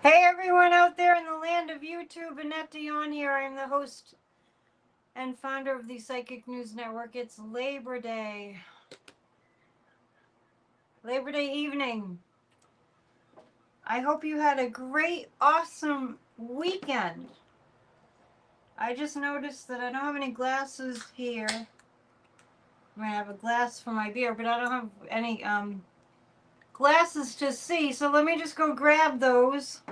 Hey everyone out there in the land of YouTube, Annette Dion here. I'm the host and founder of the Psychic News Network. It's Labor Day. Labor Day evening. I hope you had a great, awesome weekend. I just noticed that I don't have any glasses here. I have a glass for my beer, but I don't have any glasses to see. So let me just go grab those.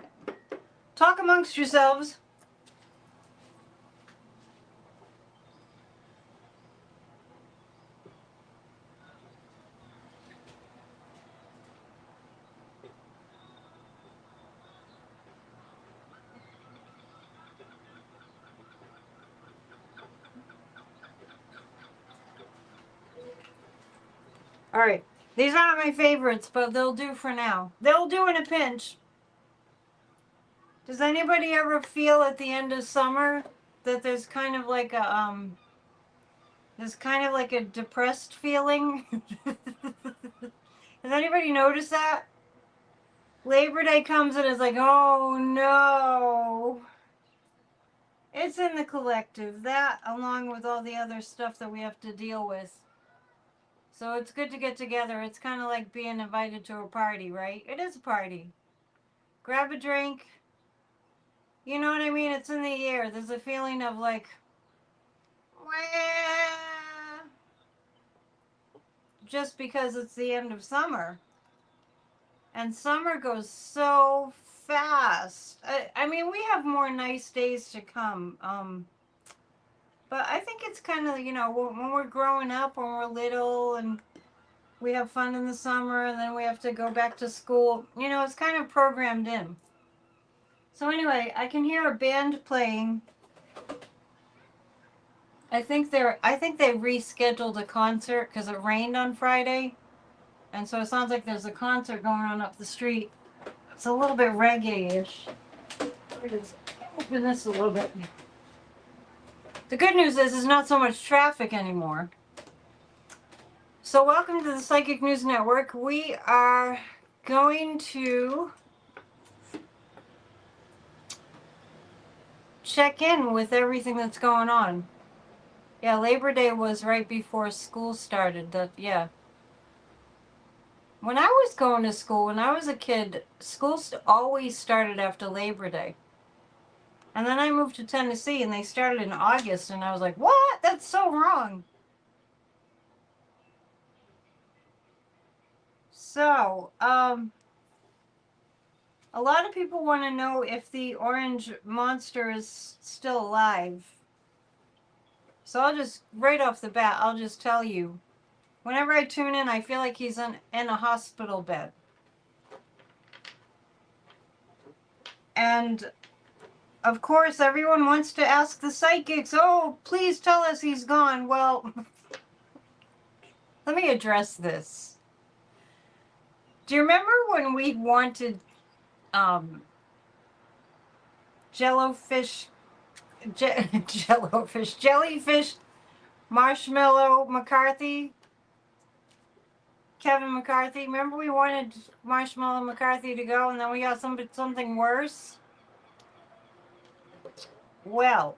Talk amongst yourselves. All right. These aren't my favorites, but they'll do for now. They'll do in a pinch. Does anybody ever feel at the end of summer that there's kind of like a depressed feeling? Has anybody noticed that? Labor Day comes and it's like, oh no. It's in the collective. That along with all the other stuff that we have to deal with. So it's good to get together. It's kind of like being invited to a party, right? It is a party. Grab a drink. You know what I mean? It's in the air. There's a feeling of like, just because it's the end of summer. And summer goes so fast. I mean, we have more nice days to come. But I think it's kind of, when we're growing up, when we're little and we have fun in the summer and then we have to go back to school, it's kind of programmed in. So anyway, I can hear a band playing. I think they rescheduled a concert because it rained on Friday. And so it sounds like there's a concert going on up the street. It's a little bit reggae-ish. Open this a little bit. The good news is there's not so much traffic anymore. So welcome to the Psychic News Network. We are going to check in with everything that's going on. Yeah, Labor Day was right before school started. When I was going to school, when I was a kid, school always started after Labor Day. And then I moved to Tennessee and they started in August and I was like, what? That's so wrong. So, a lot of people want to know if the orange monster is still alive. So right off the bat, I'll just tell you. Whenever I tune in, I feel like he's in a hospital bed. And of course, everyone wants to ask the psychics, oh, please tell us he's gone. Well, let me address this. Do you remember when we wanted jellyfish, Marshmallow McCarthy? Kevin McCarthy. Remember we wanted Marshmallow McCarthy to go and then we got something worse? Well,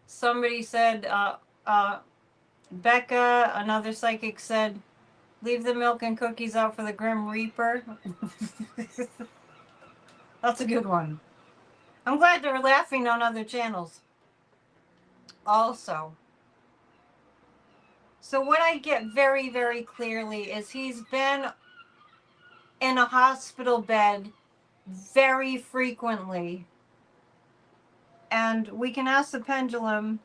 somebody said, Becca, another psychic said, leave the milk and cookies out for the Grim Reaper. That's a good one. I'm glad they're laughing on other channels. Also. So what I get very, very clearly is he's been in a hospital bed very frequently. And we can ask the pendulum,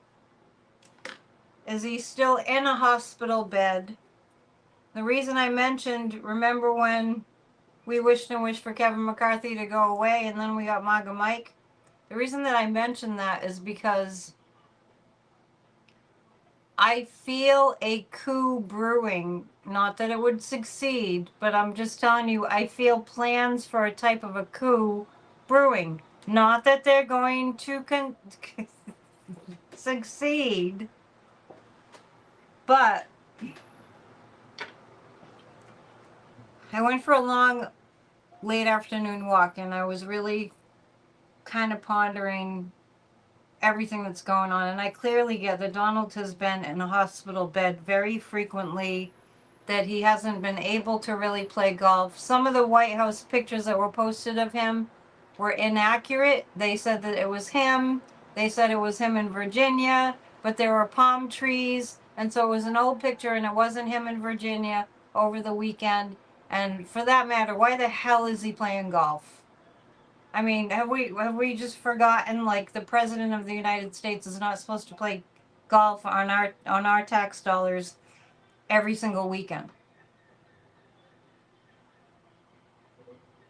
is he still in a hospital bed? The reason I mentioned, remember when we wished and wished for Kevin McCarthy to go away and then we got MAGA Mike? The reason that I mentioned that is because I feel a coup brewing. Not that it would succeed, but I'm just telling you, I feel plans for a type of a coup brewing. Not that they're going to succeed, but I went for a long late afternoon walk, and I was really kind of pondering everything that's going on. And I clearly get that Donald has been in a hospital bed very frequently, that he hasn't been able to really play golf. Some of the White House pictures that were posted of him were inaccurate. They said that it was him. They said it was him in Virginia, but there were palm trees. And so it was an old picture, and it wasn't him in Virginia over the weekend. And for that matter, why the hell is he playing golf? I mean, have we just forgotten, like, the president of the United States is not supposed to play golf on our tax dollars every single weekend?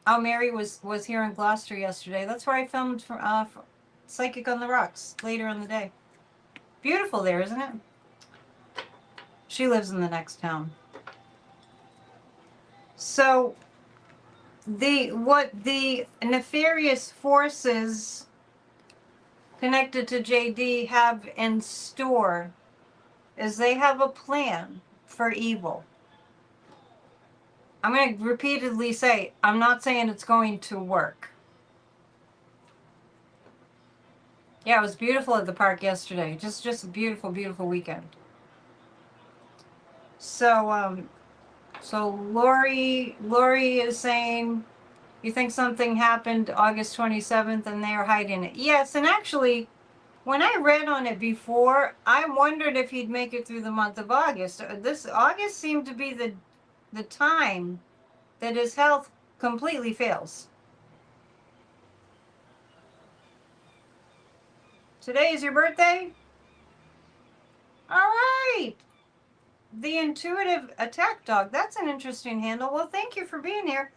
Oh, Mary was here in Gloucester yesterday. That's where I filmed for Psychic on the Rocks later in the day. Beautiful there, isn't it? She lives in the next town. So what the nefarious forces connected to JD have in store is they have a plan for evil. I'm going to repeatedly say, I'm not saying it's going to work. Yeah, it was beautiful at the park yesterday. Just a beautiful, beautiful weekend. So, so Lori is saying, you think something happened August 27th and they're hiding it? Yes, and actually, when I read on it before, I wondered if he'd make it through the month of August. This August seemed to be the time that his health completely fails. Today is your birthday? All right. The Intuitive Attack Dog. That's an interesting handle. Well, thank you for being here.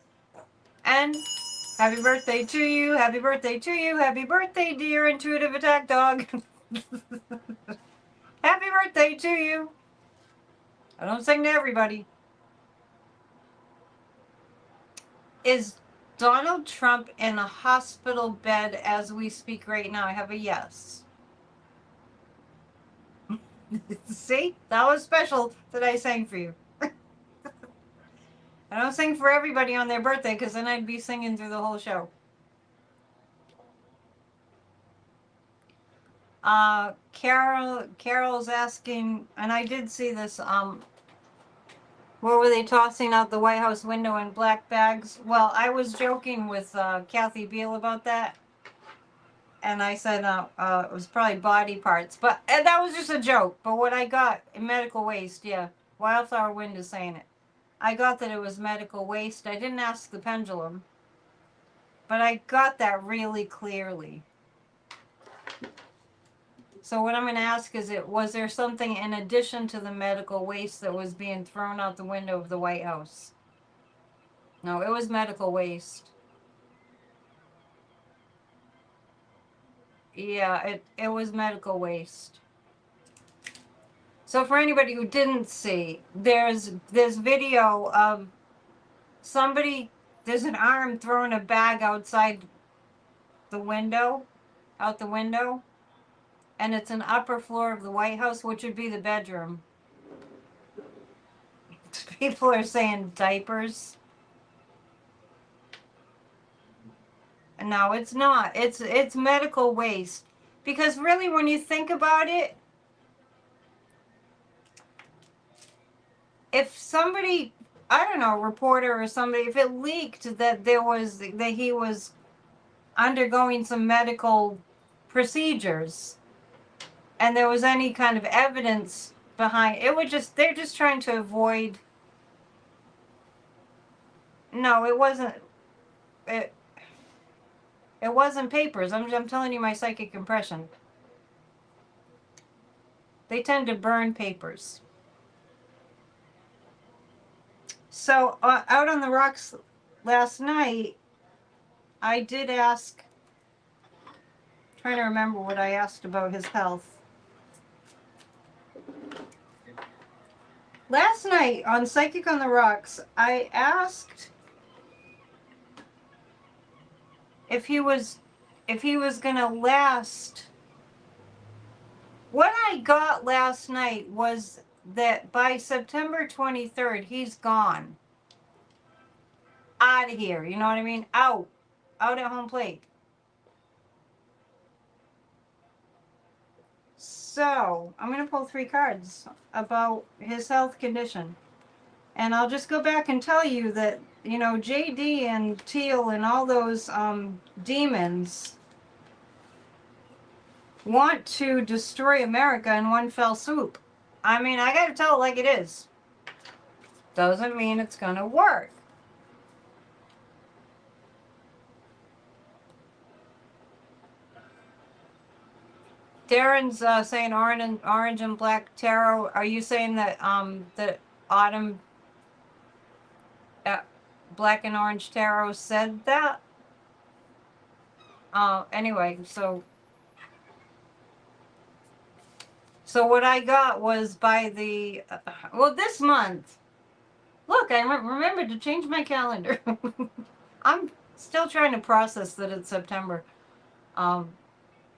And happy birthday to you. Happy birthday to you. Happy birthday, dear Intuitive Attack Dog. Happy birthday to you. I don't sing to everybody. Is Donald Trump in a hospital bed as we speak right now? I have a yes. See? That was special that I sang for you. I don't sing for everybody on their birthday, because then I'd be singing through the whole show. Carol's asking, and I did see this, what were they tossing out the White House window in black bags? Well, I was joking with Kathy Beale about that. And I said it was probably body parts. But that was just a joke. But what I got, medical waste, yeah. Wildflower Wind is saying it. I got that it was medical waste. I didn't ask the pendulum. But I got that really clearly. So what I'm going to ask is, was there something in addition to the medical waste that was being thrown out the window of the White House? No, it was medical waste. Yeah, it was medical waste. So for anybody who didn't see, there's this video of somebody, there's an arm throwing a bag outside the window, out the window, and it's an upper floor of the White House, which would be the bedroom. People are saying diapers. No, it's not. It's medical waste. Because really, when you think about it, if somebody, I don't know, a reporter or somebody, if it leaked that he was undergoing some medical procedures and there was any kind of evidence behind it, they're just trying to avoid. No, it wasn't. It wasn't papers. I'm telling you my psychic impression. They tend to burn papers. So out on the rocks last night, I did ask, trying to remember what I asked about his health. Last night on Psychic on the Rocks, I asked if he was gonna last. What I got last night was that by September 23rd, he's gone. out of here. You know what I mean? Out at home plate. So I'm going to pull 3 cards about his health condition. And I'll just go back and tell you that, you know, JD and Teal and all those demons want to destroy America in one fell swoop. I mean, I got to tell it like it is. Doesn't mean it's going to work. Darren's saying orange and black tarot. Are you saying that the autumn black and orange tarot said that? Anyway, so what I got was by the well, this month. Look, I remembered to change my calendar. I'm still trying to process that it's September.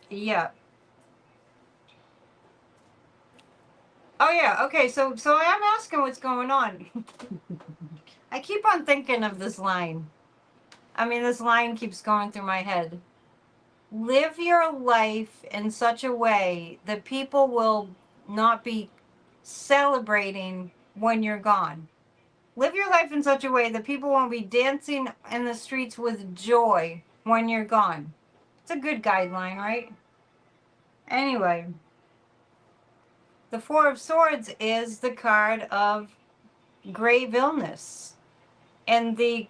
Yeah. Oh yeah, okay, so I am asking what's going on. I keep on thinking of this line. I mean, this line keeps going through my head. Live your life in such a way that people will not be celebrating when you're gone. Live your life in such a way that people won't be dancing in the streets with joy when you're gone. It's a good guideline, right? Anyway, the 4 of Swords is the card of grave illness. And the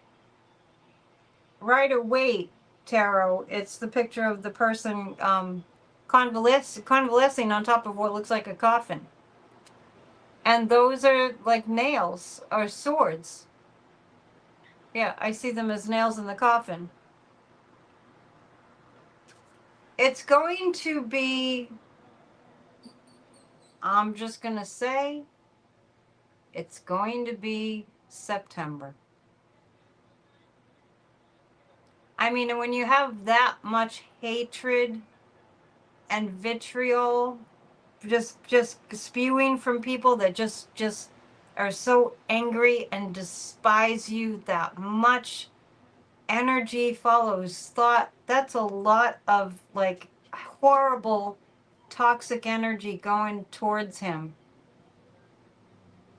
Rider-Waite tarot, it's the picture of the person convalescing on top of what looks like a coffin. And those are like nails or swords. Yeah, I see them as nails in the coffin. It's going to be, I'm just going to say, it's going to be September. I mean, when you have that much hatred and vitriol just spewing from people that just are so angry and despise you that much, energy follows thought. That's a lot of like horrible toxic energy going towards him.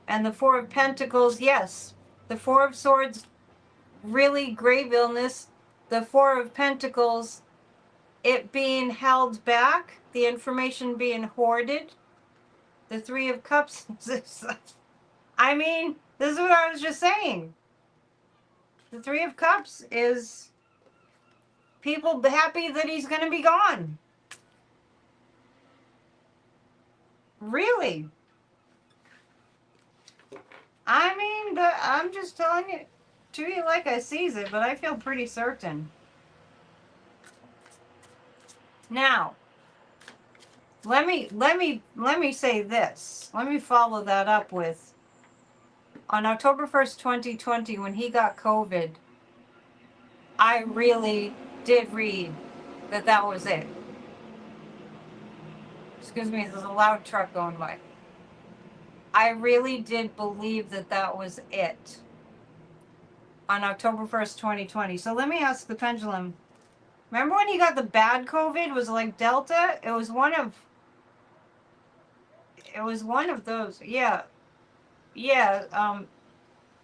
And the 4 of Pentacles, yes, the 4 of Swords, really grave illness. The 4 of Pentacles, it being held back, the information being hoarded. The 3 of Cups, I mean, this is what I was just saying. The 3 of Cups is people happy that he's going to be gone. Really. I mean, but I'm just telling it to you like I sees it, but I feel pretty certain. Now, let me say this. Let me follow that up with, on October 1st, 2020, when he got COVID, I really did read that was it. Excuse me, there's a loud truck going by. I really did believe that was it on October 1st, 2020. So let me ask the pendulum. Remember when he got the bad COVID? Was it like Delta? It was one of those. Yeah. Yeah.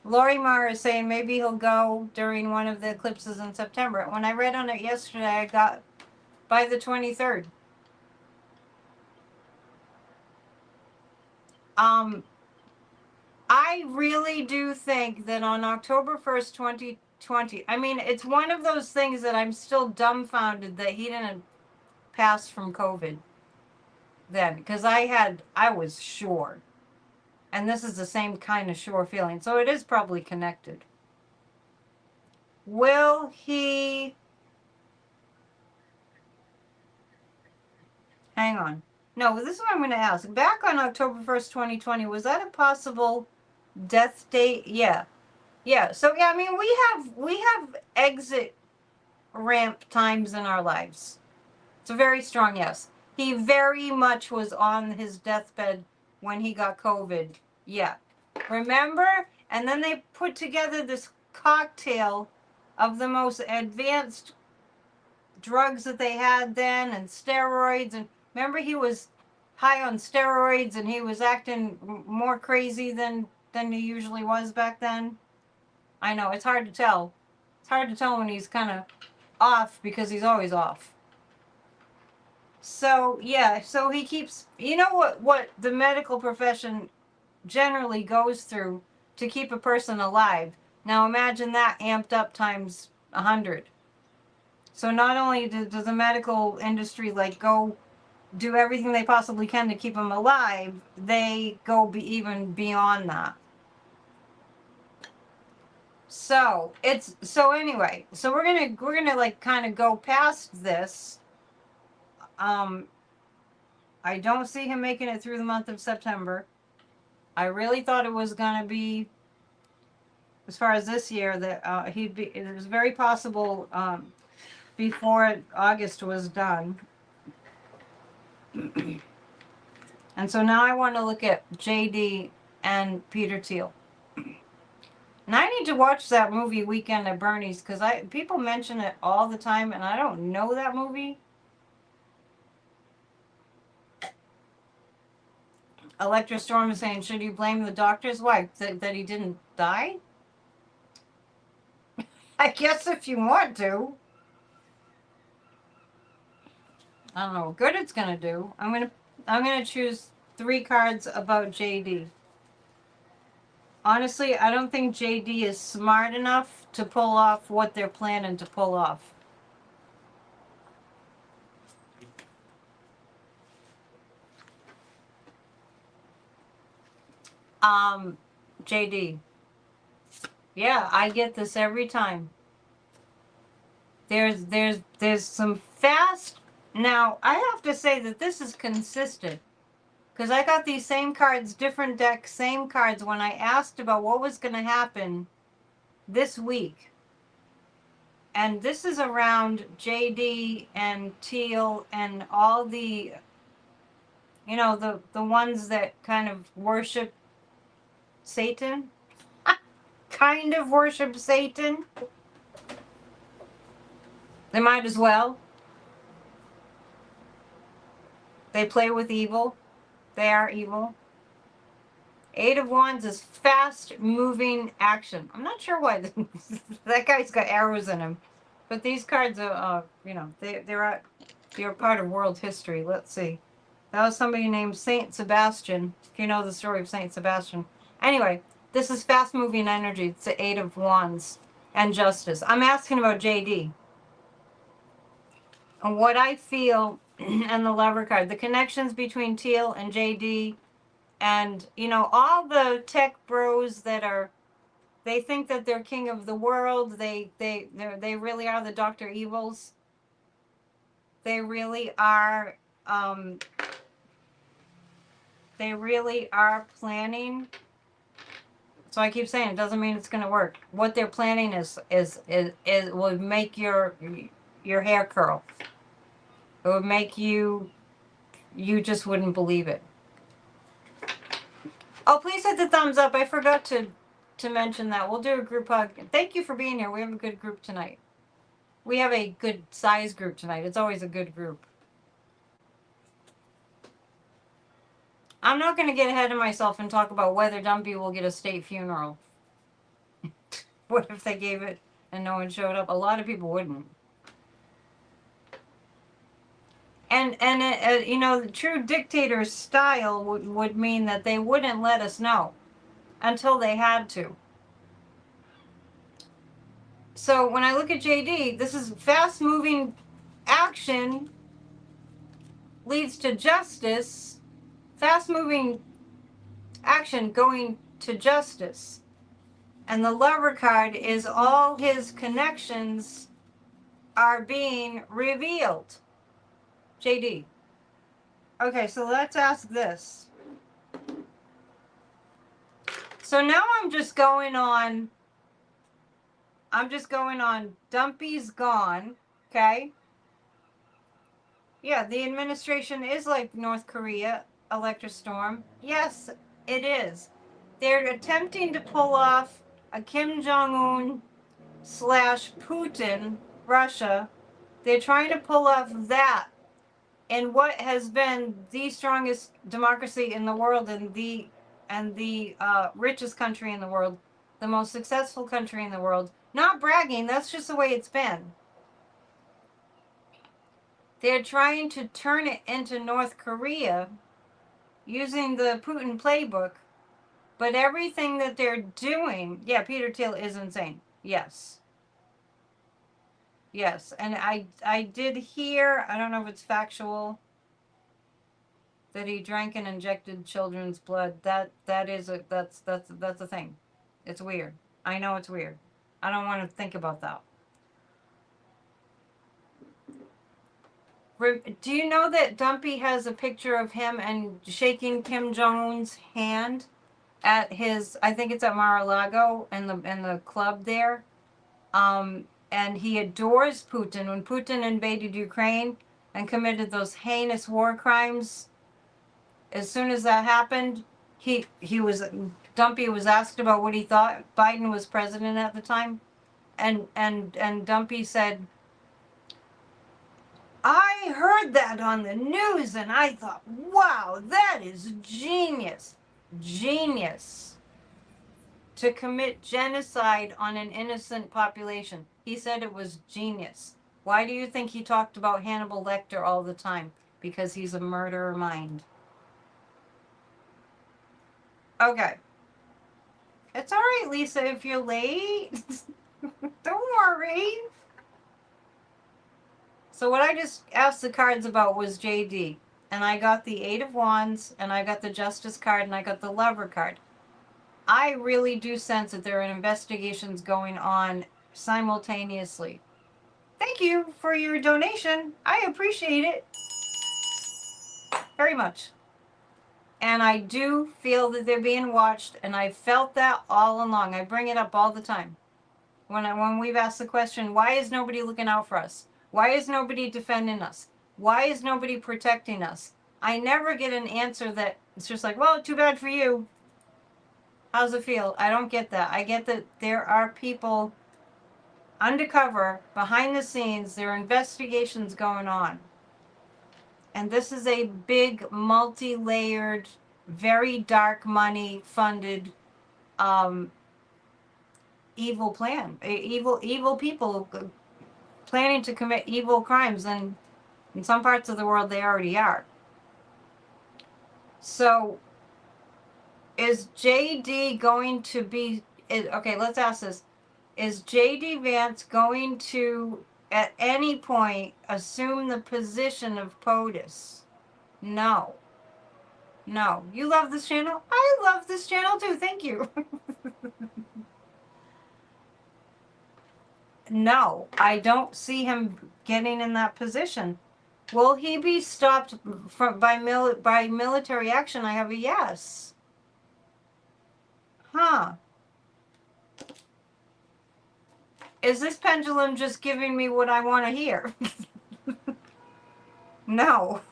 Lori Marr is saying maybe he'll go during one of the eclipses in September. When I read on it yesterday, I got by the 23rd. I really do think that on October 1st, 2020, I mean, it's one of those things that I'm still dumbfounded that he didn't pass from COVID then, because I was sure. And this is the same kind of sure feeling. So it is probably connected. Will he... Hang on. No, this is what I'm going to ask. Back on October 1st, 2020, was that a possible death date? Yeah. Yeah. So, yeah, I mean, we have exit ramp times in our lives. It's a very strong yes. He very much was on his deathbed when he got COVID. Yeah. Remember? And then they put together this cocktail of the most advanced drugs that they had then, and steroids. And remember, he was high on steroids and he was acting more crazy than he usually was back then. I know, it's hard to tell. It's hard to tell when he's kind of off, because he's always off. So yeah, so he keeps, you know what the medical profession generally goes through to keep a person alive. Now imagine that amped up times 100. So not only does the medical industry like go do everything they possibly can to keep him alive, they go even beyond that. So anyway, so we're gonna like kind of go past this. I don't see him making it through the month of September. I really thought it was gonna be, as far as this year, that he'd be. It was very possible before August was done. And so now I want to look at JD and Peter Thiel. And I need to watch that movie Weekend at Bernie's, because people mention it all the time and I don't know that movie. Electra Storm is saying, should you blame the doctor's wife that he didn't die? I guess if you want to. I don't know what good it's gonna do. I'm gonna choose 3 cards about JD. Honestly, I don't think JD is smart enough to pull off what they're planning to pull off. JD. Yeah, I get this every time. There's some fast. Now, I have to say that this is consistent, because I got these same cards, different decks, same cards when I asked about what was going to happen this week. And this is around JD and Teal and all the, you know, the ones that kind of worship Satan. Kind of worship Satan. They might as well. They play with evil. They are evil. 8 of Wands is fast-moving action. I'm not sure why that guy's got arrows in him, but these cards are, you know, they're part of world history. Let's see. That was somebody named Saint Sebastian. If you know the story of Saint Sebastian. Anyway, this is fast-moving energy. It's the 8 of Wands and Justice. I'm asking about JD. And what I feel, and the Lover card, the connections between Teal and JD, and, you know, all the tech bros that are, they think that they're king of the world. They really are the Dr. Evils. They really are, planning. So I keep saying it doesn't mean it's going to work. What they're planning is would make your hair curl. It would make you just wouldn't believe it. Oh, please hit the thumbs up. I forgot to mention that. We'll do a group hug. Thank you for being here. We have a good group tonight. We have a good size group tonight. It's always a good group. I'm not going to get ahead of myself and talk about whether Dumpy will get a state funeral. What if they gave it and no one showed up? A lot of people wouldn't. And you know, the true dictator style would mean that they wouldn't let us know until they had to. So when I look at JD, this is fast-moving action leads to justice. Fast-moving action going to justice. And the Lover card is all his connections are being revealed. JD. Okay, so let's ask this. So now I'm just going on Dumpy's gone, okay? Yeah, the administration is like North Korea, Electra Storm. Yes, it is. They're attempting to pull off a Kim Jong-un / Putin, Russia. They're trying to pull off that in what has been the strongest democracy in the world and the richest country in the world, the most successful country in the world. Not bragging, that's just the way it's been. They're trying to turn it into North Korea using the Putin playbook, but everything that they're doing, yeah, Peter Thiel is insane. Yes. Yes, and I did hear, I don't know if it's factual, that he drank and injected children's blood. That is that's a thing. It's weird. I know it's weird. I don't want to think about that. Do you know that Dumpy has a picture of him and shaking Kim Jong-un's hand at his, I think it's at Mar-a-Lago in the club there. And he adores Putin. When Putin invaded Ukraine and committed those heinous war crimes, as soon as that happened, Dumpy was asked about what he thought. Biden was president at the time, and Dumpy said, I heard that on the news and I thought, wow, that is genius. Genius. To commit genocide on an innocent population. He said it was genius. Why do you think he talked about Hannibal Lecter all the time? Because he's a murderer mind. Okay. It's all right, Lisa, if you're late. Don't worry. So what I just asked the cards about was JD. And I got the Eight of Wands, and I got the Justice card, and I got the Lover card. I really do sense that there are investigations going on simultaneously. Thank you for your donation. I appreciate it very much. And I do feel that they're being watched, and I felt that all along. I bring it up all the time. When we've asked the question, why is nobody looking out for us? Why is nobody defending us? Why is nobody protecting us? I never get an answer that it's just like, well, too bad for you. How's it feel? I don't get that. I get that there are people undercover, behind the scenes, there are investigations going on. And this is a big, multi-layered, very dark money funded evil plan. Evil people planning to commit evil crimes, and in some parts of the world they already are. So is JD going to be, okay, let's ask this. Is JD Vance going to, at any point, assume the position of POTUS? No. No. You love this channel? I love this channel too. Thank you. No, I don't see him getting in that position. Will he be stopped by military action? I have a yes. Huh. Is this pendulum just giving me what I want to hear? No.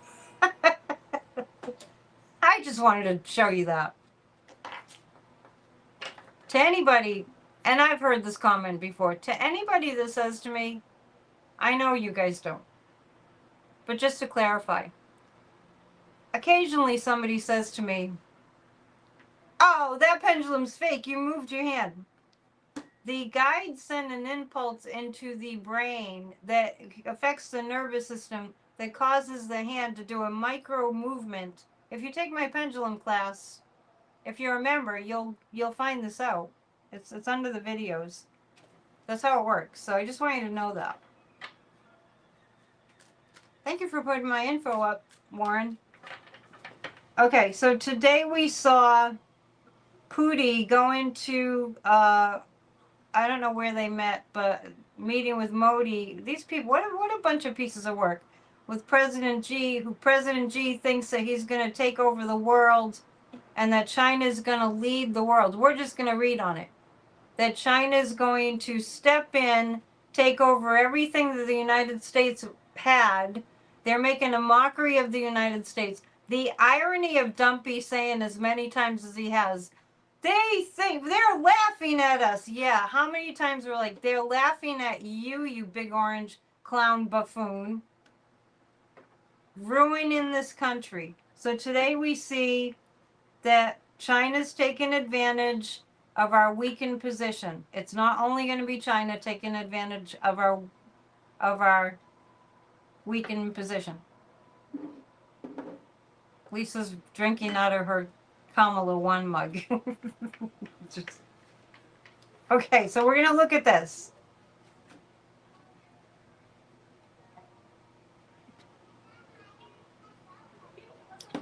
I just wanted to show you that. To anybody, and I've heard this comment before, to anybody that says to me, I know you guys don't, but just to clarify, occasionally somebody says to me, oh, that pendulum's fake, you moved your hand. The guides send an impulse into the brain that affects the nervous system that causes the hand to do a micro movement. If you take my pendulum class, if you're a member, you'll find this out. It's under the videos. That's how it works. So I just want you to know that. Thank you for putting my info up, Warren. Okay, so today we saw Pootie going to I don't know where they met, but meeting with Modi. These people, what a bunch of pieces of work. With President Xi, who President Xi thinks that he's going to take over the world and that China is going to lead the world. We're just going to read on it. That China is going to step in, take over everything that the United States had. They're making a mockery of the United States. The irony of Dumpy saying as many times as he has, They think they're laughing at us. Yeah, how many times we're like, they're laughing at you, you big orange clown buffoon, ruining this country. So today we see that China's taken advantage of our weakened position. It's not only going to be China taking advantage of our weakened position. Lisa's drinking out of her Kamala One mug. Okay, so we're going to look at this.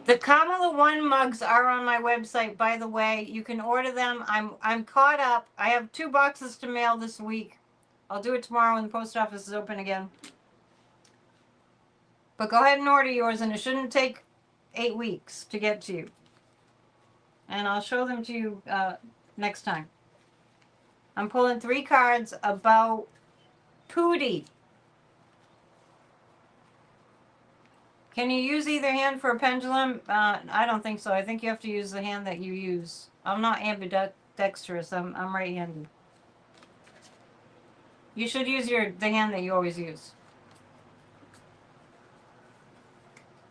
The Kamala One mugs are on my website, by the way. You can order them. I'm caught up. I have 2 boxes to mail this week. I'll do it tomorrow when the post office is open again. But go ahead and order yours, and it shouldn't take 8 weeks to get to you. And I'll show them to you next time. I'm pulling 3 cards about Pootie. Can you use either hand for a pendulum? I don't think so. I think you have to use the hand that you use. I'm not ambidextrous. I'm right-handed. You should use the hand that you always use.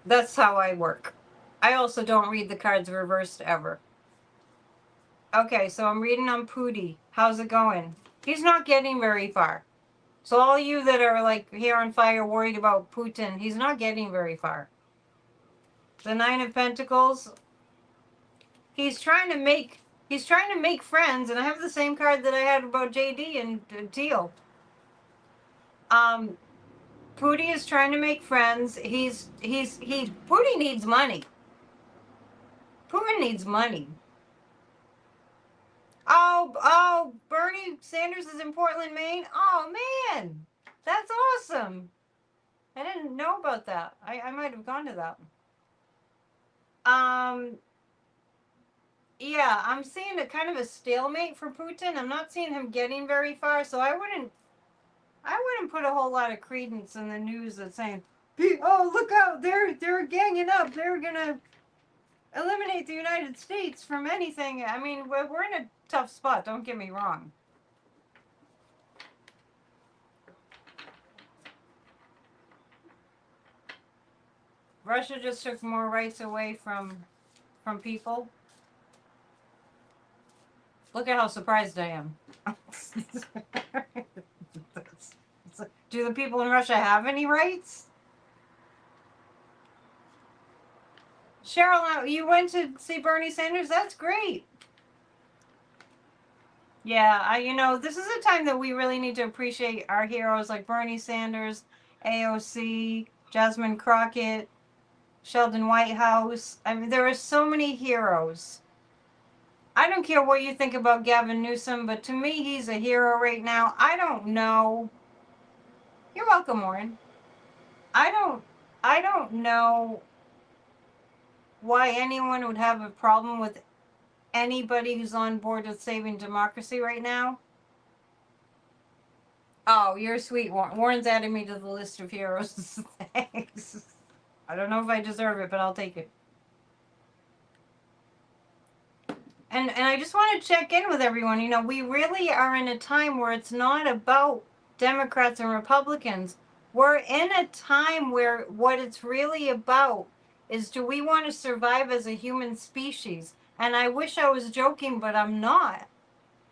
That's how I work. I also don't read the cards reversed ever. Okay, so I'm reading on Pootie. How's it going? He's not getting very far. So all you that are like hair on fire worried about Putin, he's not getting very far. The 9 of Pentacles. He's trying to make friends, and I have the same card that I had about JD and Teal. Pootie is trying to make friends. Pootie needs money. Putin needs money. Oh, Bernie Sanders is in Portland, Maine. Oh man, that's awesome. I didn't know about that. I might have gone to that. Yeah, I'm seeing a kind of a stalemate for Putin. I'm not seeing him getting very far, so I wouldn't put a whole lot of credence in the news that's saying, "Oh, look out! They're ganging up. They're gonna eliminate the United States from anything." I mean, we're in a tough spot. Don't get me wrong. Russia just took more rights away from people. Look at how surprised I am. Do the people in Russia have any rights? Cheryl, you went to see Bernie Sanders? That's great. Yeah, this is a time that we really need to appreciate our heroes like Bernie Sanders, AOC, Jasmine Crockett, Sheldon Whitehouse. I mean, there are so many heroes. I don't care what you think about Gavin Newsom, but to me, he's a hero right now. I don't know. You're welcome, Warren. I don't know why anyone would have a problem with anybody who's on board with saving democracy right now. Oh, you're sweet, Warren. Warren's added me to the list of heroes. Thanks. I don't know if I deserve it, but I'll take it. And I just want to check in with everyone. We really are in a time where it's not about Democrats and Republicans. We're in a time where what it's really about is, do we want to survive as a human species? And I wish I was joking, but I'm not.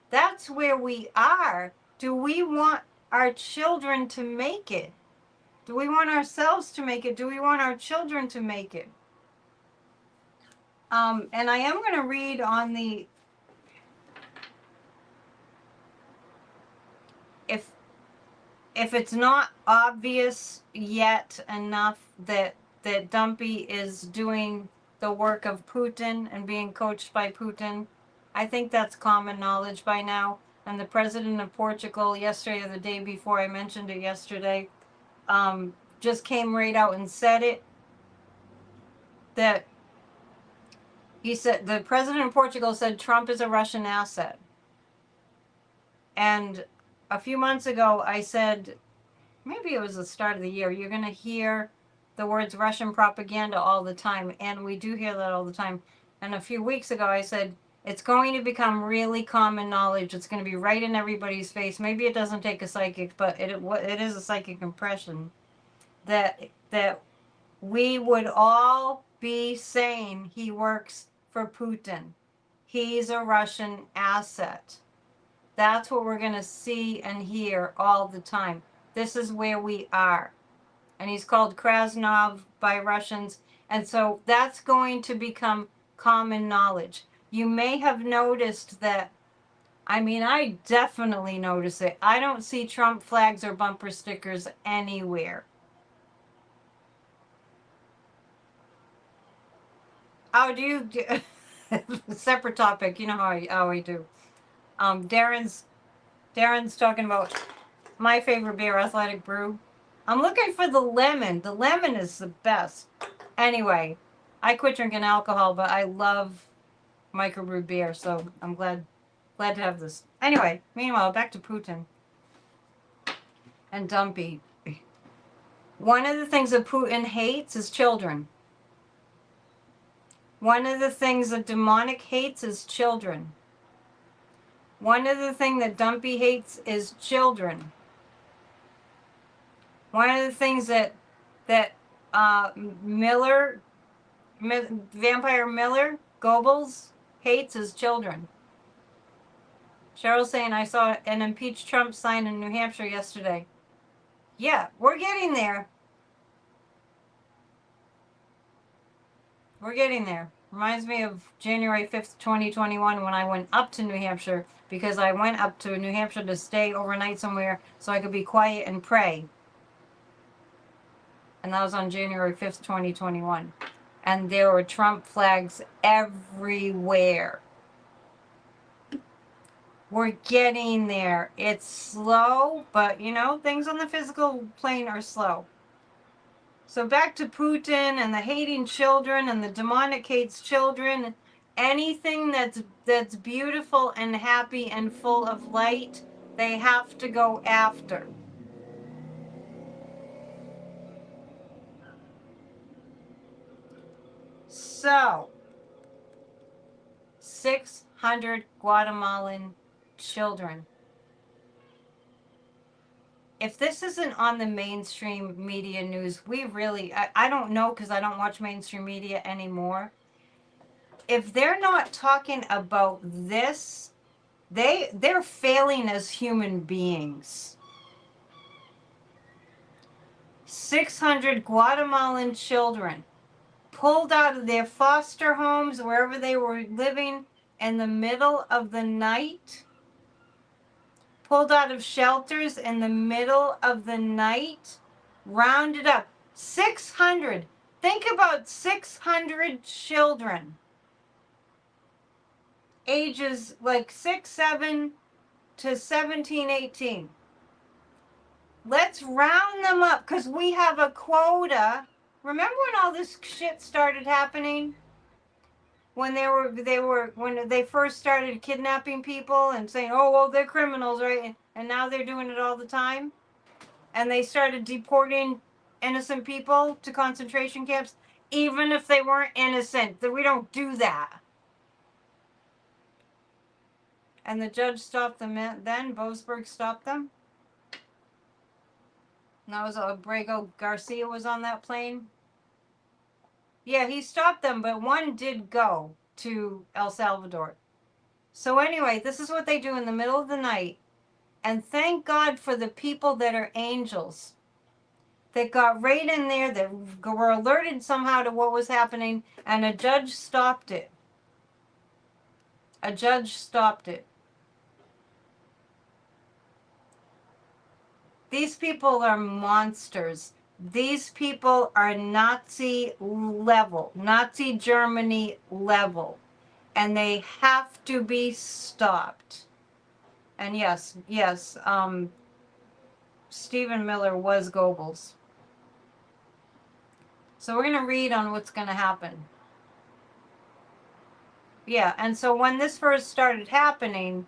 That's where we are. Do we want our children to make it? Do we want ourselves to make it? Do we want our children to make it? And I am going to read on the, if it's not obvious yet enough that Dumpy is doing the work of Putin and being coached by Putin, I think that's common knowledge by now. And the president of Portugal yesterday or the day before, I mentioned it yesterday, just came right out and said it, that he said, the president of Portugal said Trump is a Russian asset. And a few months ago, I said, maybe it was the start of the year, you're going to hear the words Russian propaganda all the time. And we do hear that all the time. And a few weeks ago, I said, It's going to become really common knowledge. It's going to be right in everybody's face. Maybe it doesn't take a psychic, but it is a psychic impression that we would all be saying he works for Putin. He's a Russian asset. That's what we're going to see and hear all the time. This is where we are. And he's called Krasnov by Russians. And so that's going to become common knowledge. You may have noticed that, I mean, I definitely notice it. I don't see Trump flags or bumper stickers anywhere. How do you do? Separate topic. You know how I do. Darren's talking about my favorite beer, Athletic Brew. I'm looking for the lemon. The lemon is the best. Anyway, I quit drinking alcohol, but I love microbrew beer, so I'm glad to have this. Anyway, meanwhile, back to Putin and Dumpy. One of the things that Putin hates is children. One of the things that demonic hates is children. One of the things that Dumpy hates is children. One of the things that Vampire Miller, Goebbels, hates is children. Cheryl's saying, I saw an impeach Trump sign in New Hampshire yesterday. Yeah, we're getting there. We're getting there. Reminds me of January 5th, 2021 when I went up to New Hampshire because I went up to New Hampshire to stay overnight somewhere so I could be quiet and pray. And that was on January 5th, 2021. And there were Trump flags everywhere. We're getting there. It's slow, but you know, things on the physical plane are slow. So back to Putin and the hating children and the demonic hates children. Anything that's beautiful and happy and full of light, they have to go after. So, 600 Guatemalan children. If this isn't on the mainstream media news, we really, I don't know because I don't watch mainstream media anymore. If they're not talking about this, they're failing as human beings. 600 Guatemalan children pulled out of their foster homes, wherever they were living, in the middle of the night. Pulled out of shelters in the middle of the night, rounded up. 600. Think about 600 children. Ages like 6, 7 to 17, 18. Let's round them up because we have a quota. Remember when all this shit started happening? When when they first started kidnapping people and saying, oh, well, they're criminals, right? And now they're doing it all the time. And they started deporting innocent people to concentration camps, even if they weren't innocent. That we don't do that. And the judge stopped them then. Boasberg stopped them. And that was Abrego Garcia was on that plane. Yeah, he stopped them, but one did go to El Salvador. So anyway, this is what they do in the middle of the night. And thank God for the people that are angels that got right in there, that were alerted somehow to what was happening, and a judge stopped it. A judge stopped it. These people are monsters. These people are Nazi level, Nazi Germany level, and they have to be stopped. And yes, Stephen Miller was Goebbels. So we're going to read on what's going to happen. Yeah, and so when this first started happening,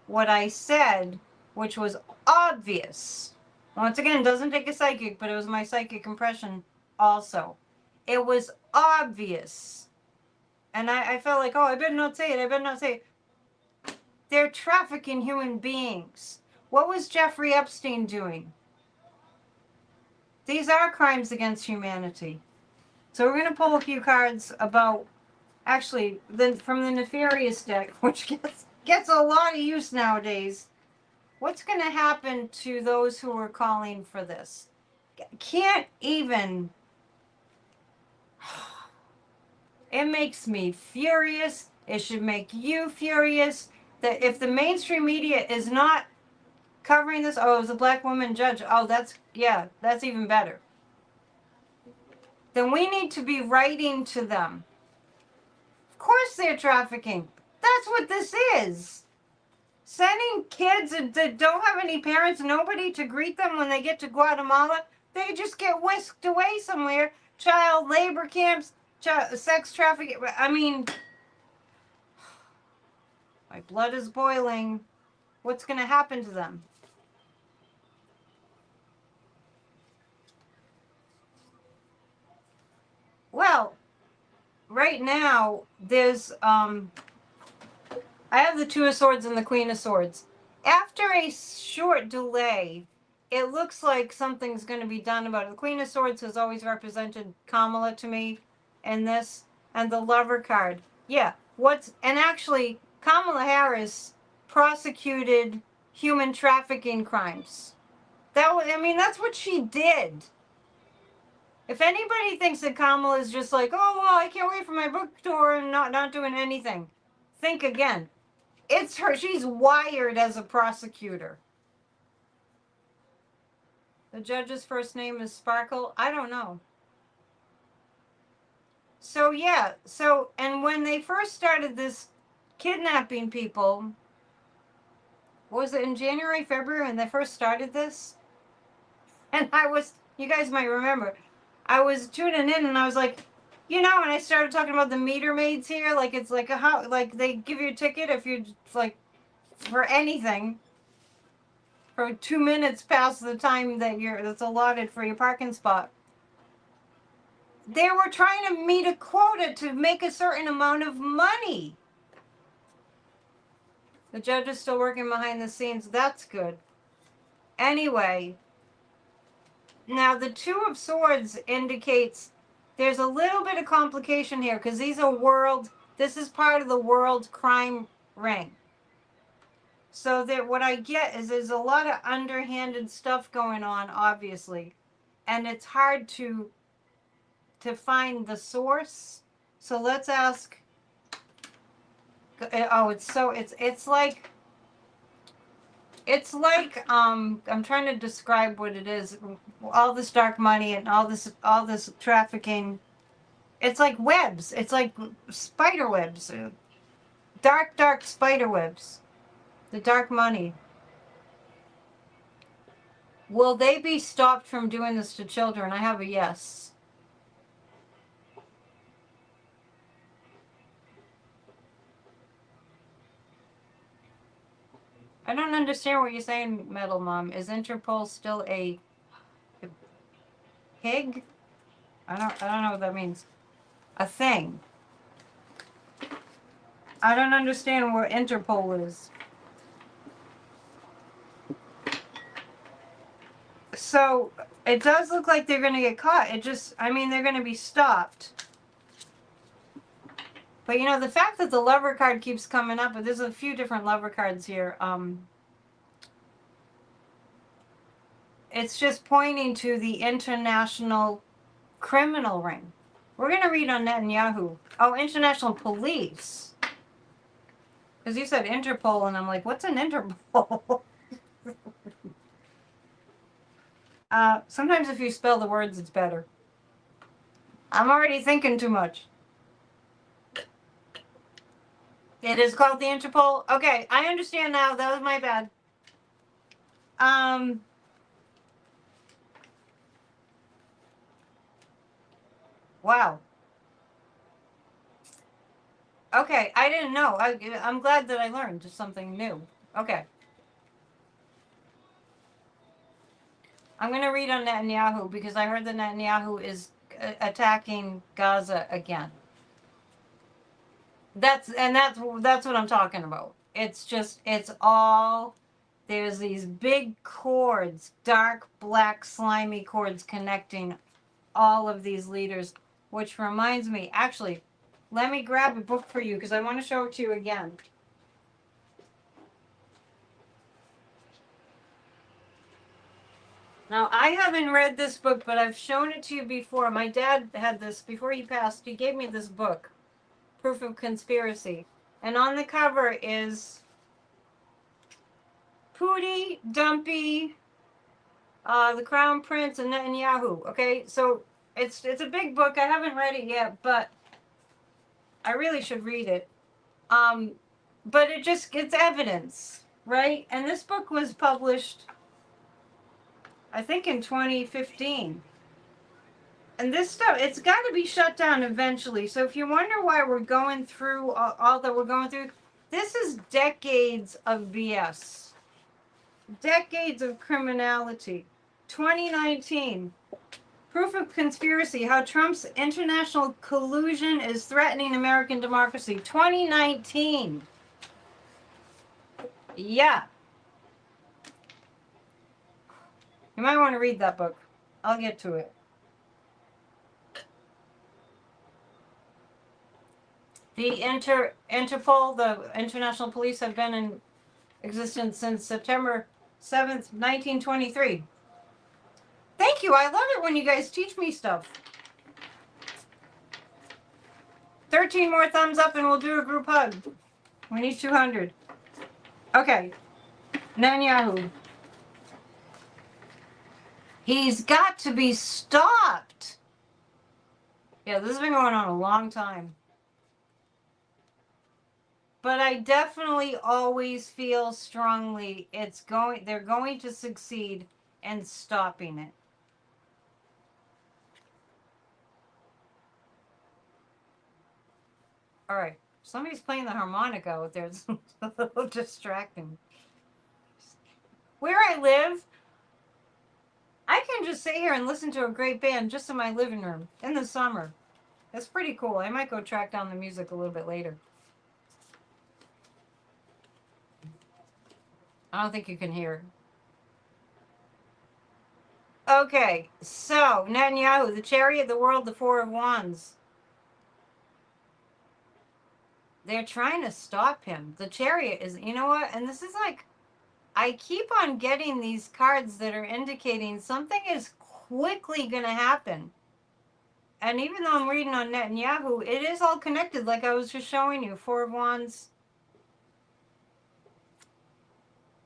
what I said, which was obvious, once again, doesn't take a psychic, but it was my psychic impression also. It was obvious. And I felt like, oh, I better not say it, I better not say it. They're trafficking human beings. What was Jeffrey Epstein doing? These are crimes against humanity. So we're going to pull a few cards about, actually, from the nefarious deck, which gets a lot of use nowadays. What's going to happen to those who are calling for this? Can't even. It makes me furious. It should make you furious. That if the mainstream media is not covering this, oh, it was a black woman judge. Oh, that's even better. Then we need to be writing to them. Of course they're trafficking. That's what this is. Sending kids that don't have any parents, nobody to greet them when they get to Guatemala, they just get whisked away somewhere. Child labor camps, sex trafficking. I mean, my blood is boiling. What's going to happen to them? Well, right now, there's, I have the Two of Swords and the Queen of Swords. After a short delay, it looks like something's going to be done about it. The Queen of Swords has always represented Kamala to me in this, and the Lover card. Yeah, and actually, Kamala Harris prosecuted human trafficking crimes. That's what she did. If anybody thinks that Kamala is just like, oh, well, I can't wait for my book tour and not doing anything, think again. It's her. She's wired as a prosecutor. The judge's first name is Sparkle. I don't know. So, yeah. And when they first started this kidnapping people, was it in January, February when they first started this? And you guys might remember, I was tuning in and I was like, and I started talking about the meter maids here, like it's like like they give you a ticket if you're like for anything for 2 minutes past the time that's allotted for your parking spot. They were trying to meet a quota to make a certain amount of money. The judge is still working behind the scenes. That's good. Anyway, now the Two of Swords indicates there's a little bit of complication here because this is part of the world crime ring. So that what I get is there's a lot of underhanded stuff going on, obviously, and it's hard to find the source. So let's ask. Oh, it's like I'm trying to describe what it is. All this dark money and all this trafficking. It's like webs. It's like spider webs. Dark spider webs. The dark money. Will they be stopped from doing this to children? I have a yes. I don't understand what you're saying, Metal Mom. Is Interpol still a pig? I don't know what that means. A thing. I don't understand what Interpol is. So it does look like they're going to get caught. They're going to be stopped. But the fact that the Lover card keeps coming up, but there's a few different Lover cards here. It's just pointing to the international criminal ring. We're going to read on Netanyahu. Oh, international police. Because you said Interpol, and I'm like, what's an Interpol? Sometimes if you spell the words, it's better. I'm already thinking too much. It is called the Interpol? Okay, I understand now. That was my bad. Wow. Okay, I didn't know. I'm glad that I learned just something new. Okay. I'm going to read on Netanyahu because I heard that Netanyahu is attacking Gaza again. That's what I'm talking about. It's just, it's all, there's these big cords, dark, black, slimy cords connecting all of these leaders, which reminds me, actually, let me grab a book for you because I want to show it to you again. Now, I haven't read this book, but I've shown it to you before. My dad had this, before he passed, he gave me this book, Proof of Conspiracy. And on the cover is Pooty, Dumpy, the Crown Prince, and Netanyahu. Okay, so it's a big book. I haven't read it yet, but I really should read it. But it just gets evidence, right? And this book was published, I think, in 2015. And this stuff, it's got to be shut down eventually. So if you wonder why we're going through all that we're going through, this is decades of BS. Decades of criminality. 2019. Proof of Conspiracy, how Trump's international collusion is threatening American democracy. 2019. Yeah. You might want to read that book. I'll get to it. The Interpol, the international police, have been in existence since September 7th, 1923. Thank you. I love it when you guys teach me stuff. 13 more thumbs up and we'll do a group hug. We need 200. Okay. Netanyahu. He's got to be stopped. Yeah, this has been going on a long time. But I definitely always feel strongly they're going to succeed in stopping it. All right. Somebody's playing the harmonica out there. It's a little distracting. Where I live, I can just sit here and listen to a great band just in my living room in the summer. It's pretty cool. I might go track down the music a little bit later. I don't think you can hear. Okay, so Netanyahu, the chariot of the world, the Four of Wands. They're trying to stop him. The chariot is, you know what? And this is like, I keep on getting these cards that are indicating something is quickly going to happen. And even though I'm reading on Netanyahu, it is all connected, like I was just showing you. Four of Wands.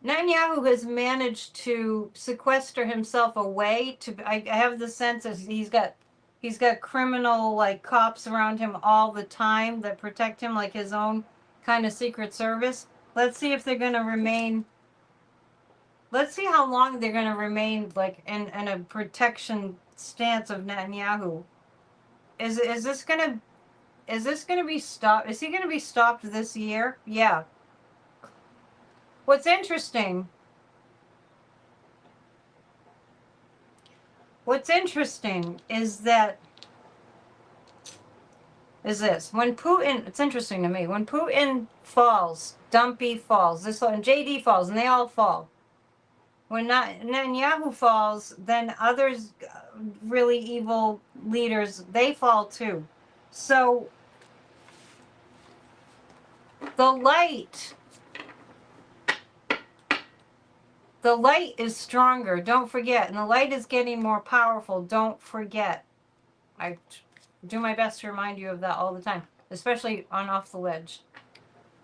Netanyahu has managed to sequester himself away. I have the sense that he's got criminal, like, cops around him all the time that protect him, like his own kind of secret service. Let's see if they're going to remain. Let's see how long they're going to remain, like, in a protection stance of Netanyahu. Is this going to be stopped? Is he going to be stopped this year? Yeah. What's interesting is that this. When Putin, it's interesting to me, when Putin falls, Dumpy falls, and JD falls, and they all fall. When Netanyahu falls, then others, really evil leaders, they fall too. So the light is stronger, don't forget. And the light is getting more powerful, don't forget. I do my best to remind you of that all the time, especially on Off the Ledge.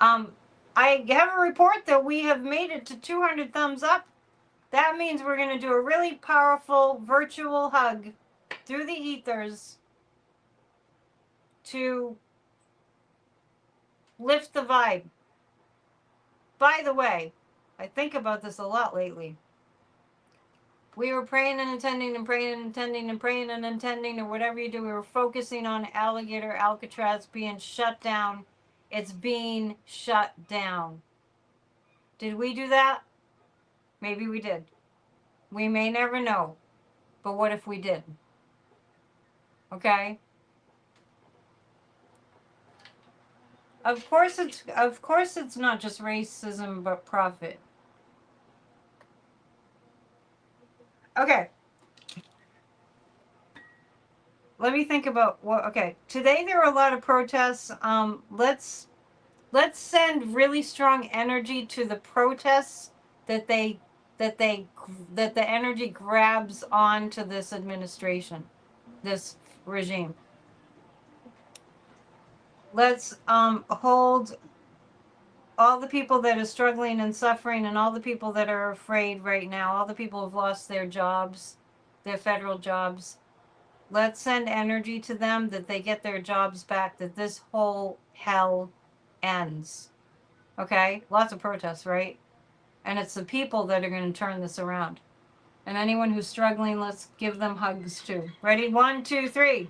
I have a report that we have made it to 200 thumbs up. That means we're going to do a really powerful virtual hug through the ethers to lift the vibe. By the way, I think about this a lot lately. We were praying and attending and praying and attending and praying and attending, or whatever you do. We were focusing on Alligator Alcatraz being shut down. It's being shut down. Did we do that? Maybe we did. We may never know. But what if we did? Okay? Of course it's not just racism but profit. Okay. Let me think about what. Okay, today there were a lot of protests. Let's send really strong energy to the protests that they that they that the energy grabs onto this administration, this regime. Let's hold all the people that are struggling and suffering, and all the people that are afraid right now, all the people who've lost their jobs, their federal jobs. Let's send energy to them that they get their jobs back, that this whole hell ends. Okay? Lots of protests, right? And it's the people that are going to turn this around. And anyone who's struggling, let's give them hugs too. Ready? 1, 2, 3.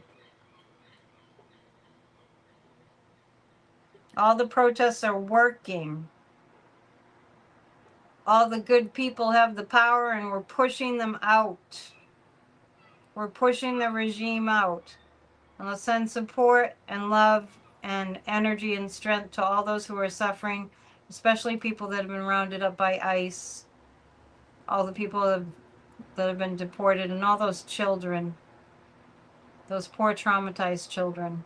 All the protests are working. All the good people have the power, and we're pushing them out. We're pushing the regime out. And let's send support and love and energy and strength to all those who are suffering, especially people that have been rounded up by ICE, all the people that have been deported, and all those children, those poor traumatized children.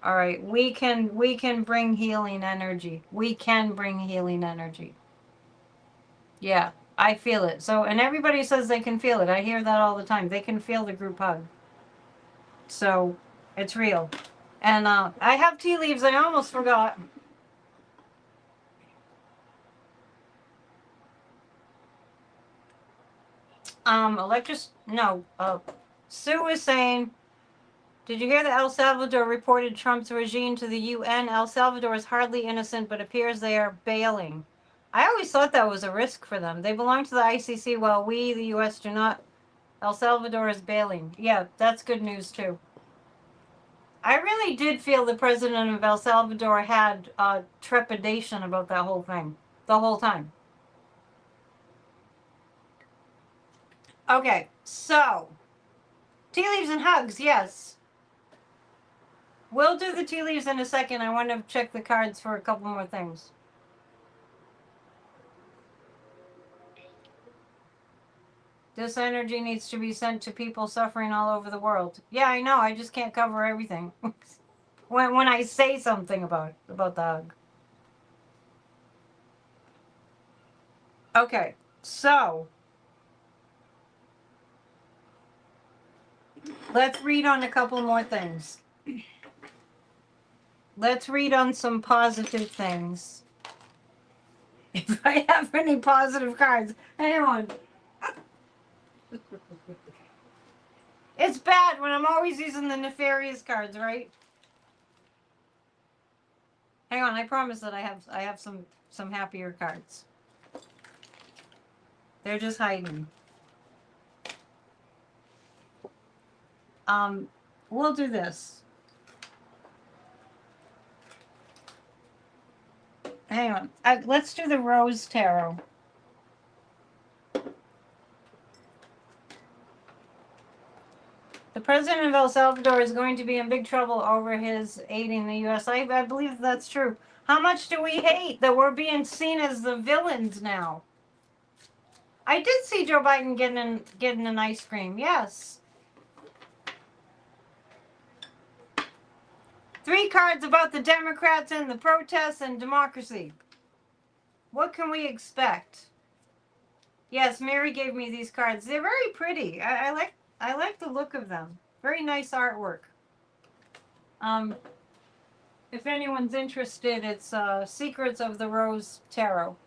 All right, we can bring healing energy. We can bring healing energy. Yeah, I feel it. So, and everybody says they can feel it. I hear that all the time. They can feel the group hug. So, it's real. And I have tea leaves. I almost forgot. Sue was saying, did you hear that El Salvador reported Trump's regime to the UN? El Salvador is hardly innocent, but appears they are bailing. I always thought that was a risk for them. They belong to the ICC while we, the US, do not. El Salvador is bailing. Yeah, that's good news too. I really did feel the president of El Salvador had trepidation about that whole thing the whole time. Okay, so tea leaves and hugs, yes. We'll do the tea leaves in a second. I want to check the cards for a couple more things. This energy needs to be sent to people suffering all over the world. Yeah, I know. I just can't cover everything. when I say something about the hug. Okay, so let's read on a couple more things. Let's read on some positive things. If I have any positive cards. Hang on. It's bad when I'm always using the nefarious cards, right? Hang on, I promise that I have some happier cards. They're just hiding. We'll do this. Hang on. Let's do the Rose Tarot. The president of El Salvador is going to be in big trouble over his aiding the U.S. I believe that's true. How much do we hate that we're being seen as the villains now? I did see Joe Biden getting an ice cream. Yes. 3 cards about the Democrats and the protests and democracy. What can we expect? Yes, Mary gave me these cards. They're very pretty. I like the look of them. Very nice artwork. If anyone's interested, it's Secrets of the Rose Tarot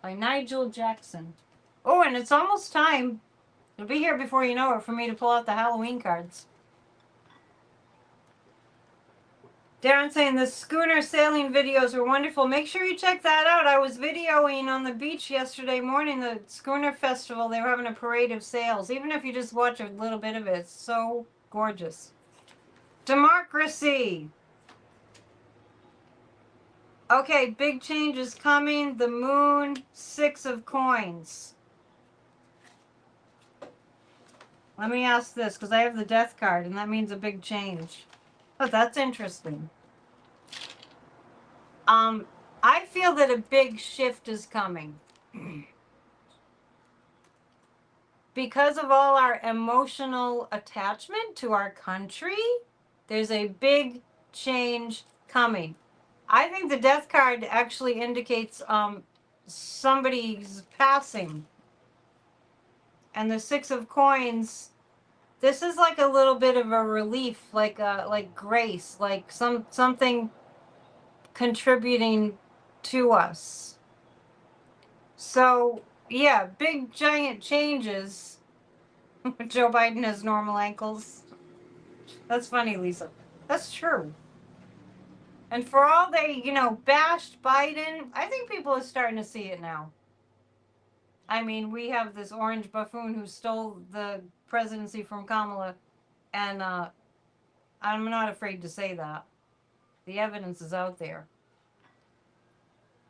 by Nigel Jackson. Oh, and it's almost time. It'll be here before you know it for me to pull out the Halloween cards. Darren saying the schooner sailing videos were wonderful. Make sure you check that out. I was videoing on the beach yesterday morning, the schooner festival. They were having a parade of sails. Even if you just watch a little bit of it, it's so gorgeous. Democracy. Okay, big change is coming. The moon, 6 of coins. Let me ask this, because I have the death card, and that means a big change. Oh, that's interesting. I feel that a big shift is coming. Because of all our emotional attachment to our country, there's a big change coming. I think the death card actually indicates somebody's passing. And the Six of Coins, this is like a little bit of a relief, like grace, like something contributing to us. So yeah, big giant changes. Joe Biden has normal ankles. That's funny, Lisa. That's true. And for all they, bashed Biden, I think people are starting to see it now. I mean, we have this orange buffoon who stole the presidency from Kamala, and I'm not afraid to say that. The evidence is out there.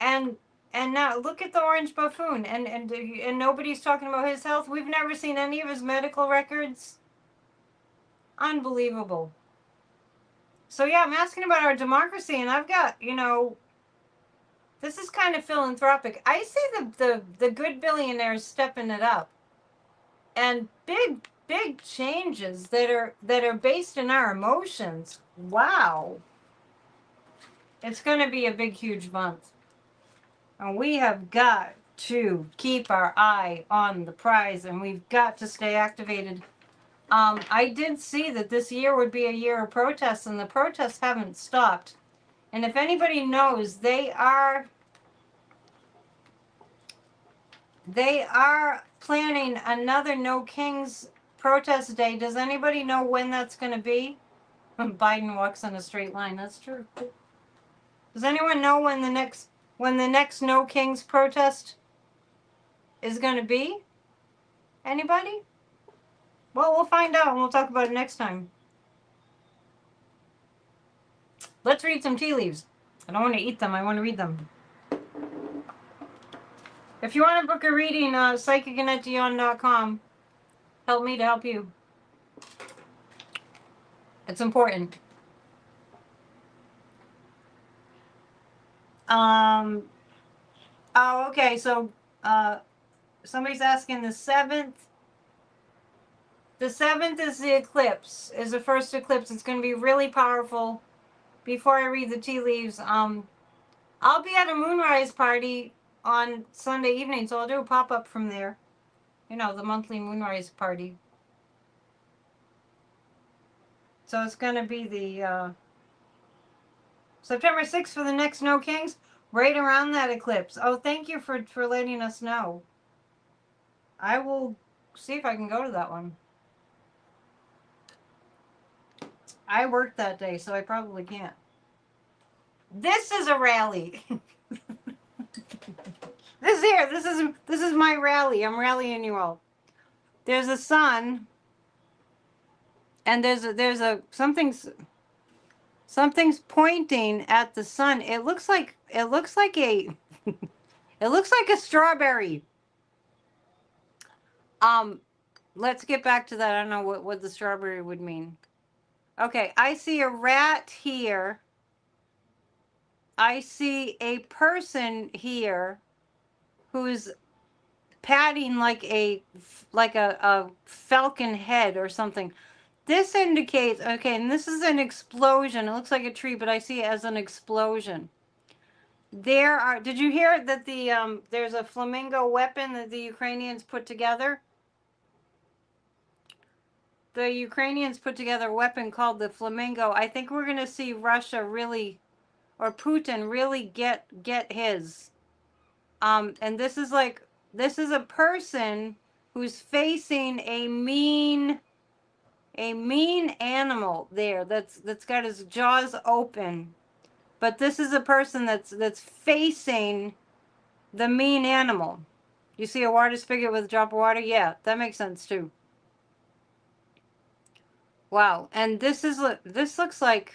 And now look at the orange buffoon, and nobody's talking about his health. We've never seen any of his medical records. Unbelievable. So yeah, I'm asking about our democracy, and I've got, this is kind of philanthropic. I see the good billionaires stepping it up, and big changes that are based in our emotions. Wow, it's going to be a big huge month, and we have got to keep our eye on the prize, and we've got to stay activated. I did see that this year would be a year of protests, and the protests haven't stopped. And if anybody knows, they are planning another No Kings protest day. Does anybody know when that's going to be? Biden walks in a straight line. That's true. Does anyone know when the next No Kings protest is going to be? Anybody? Well, we'll find out, and we'll talk about it next time. Let's read some tea leaves. I don't want to eat them. I want to read them. If you want to book a reading, psychicanetdion.com. Help me to help you. It's important. Oh, okay. So, somebody's asking the 7th. The 7th is the eclipse. Is the first eclipse. It's going to be really powerful. Before I read the tea leaves, I'll be at a moonrise party on Sunday evening, so I'll do a pop-up from there. The monthly moonrise party. So it's going to be the September 6th for the next No Kings, right around that eclipse. Oh, thank you for letting us know. I will see if I can go to that one. I worked that day, so I probably can't. This is a rally. This is my rally. I'm rallying you all. There's a sun, and there's a something's pointing at the sun. It looks like a it looks like a strawberry. Let's get back to that. I don't know what the strawberry would mean. Okay, I see a rat here. I see a person here who's patting like a falcon head or something. This indicates, okay, and this is an explosion. It looks like a tree, but I see it as an explosion. Did you hear that there's a flamingo weapon that the Ukrainians put together? The Ukrainians put together a weapon called the flamingo. I think we're going to see Russia really, or Putin really get his. And this is a person who's facing a mean animal there that's got his jaws open. But this is a person that's facing the mean animal. You see a water spigot with a drop of water? Yeah, that makes sense too. Wow, and this looks like,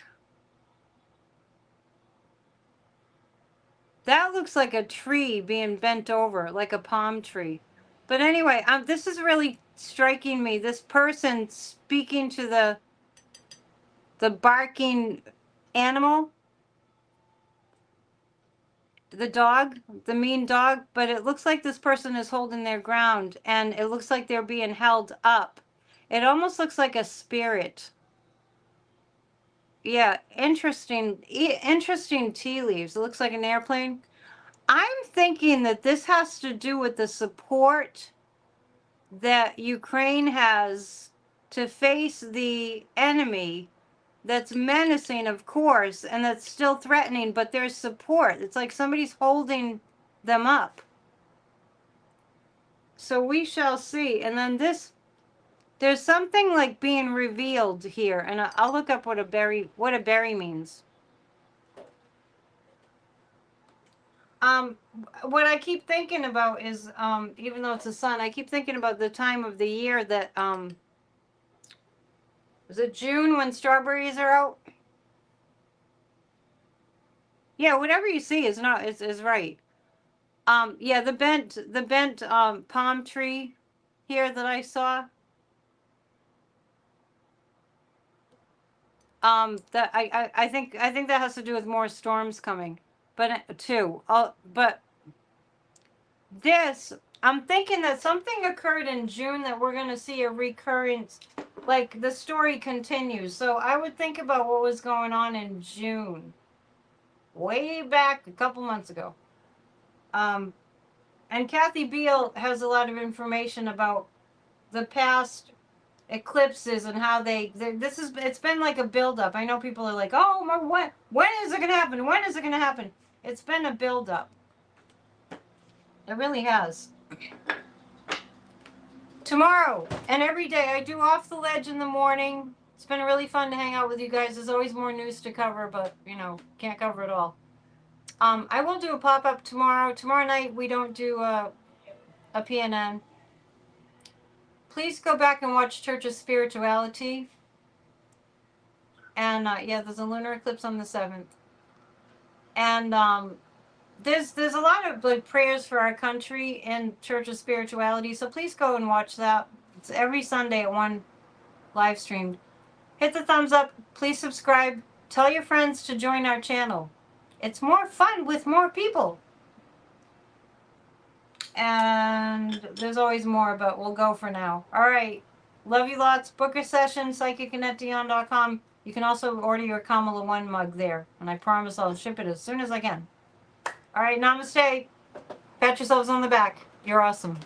that looks like a tree being bent over, like a palm tree. But anyway, this is really striking me. This person speaking to the the barking animal, the dog, the mean dog, but it looks like this person is holding their ground and it looks like they're being held up. It almost looks like a spirit. Yeah, interesting tea leaves. It looks like an airplane. I'm thinking that this has to do with the support that Ukraine has to face the enemy that's menacing, of course, and that's still threatening, but there's support. It's like somebody's holding them up. So we shall see. And then this, there's something like being revealed here, and I'll look up what a berry means. What I keep thinking about is, even though it's the sun, I keep thinking about the time of the year that, is it June when strawberries are out? Yeah, whatever you see is not is right. Yeah, the bent palm tree here that I saw. That I think that has to do with more storms coming, but too. But this, I'm thinking that something occurred in June that we're gonna see a recurrence, like the story continues. So I would think about what was going on in June, way back a couple months ago. And Kathy Beale has a lot of information about the past eclipses and how it's been like a buildup. I know people are like, oh, when is it gonna happen? When is it gonna happen? It's been a buildup. It really has. Tomorrow and every day I do Off the Ledge in the morning. It's been really fun to hang out with you guys. There's always more news to cover, but you know, can't cover it all. I will do a pop-up tomorrow. Tomorrow night we don't do a PNN. Please go back and watch Church of Spirituality. And yeah, there's a lunar eclipse on the 7th. And there's a lot of like prayers for our country in Church of Spirituality. So please go and watch that. It's every Sunday at 1 live streamed. Hit the thumbs up. Please subscribe. Tell your friends to join our channel. It's more fun with more people. And there's always more, but we'll go for now. All right. Love you lots. Book a session, psychic@dion.com. You can also order your Kamala 1 mug there. And I promise I'll ship it as soon as I can. All right. Namaste. Pat yourselves on the back. You're awesome.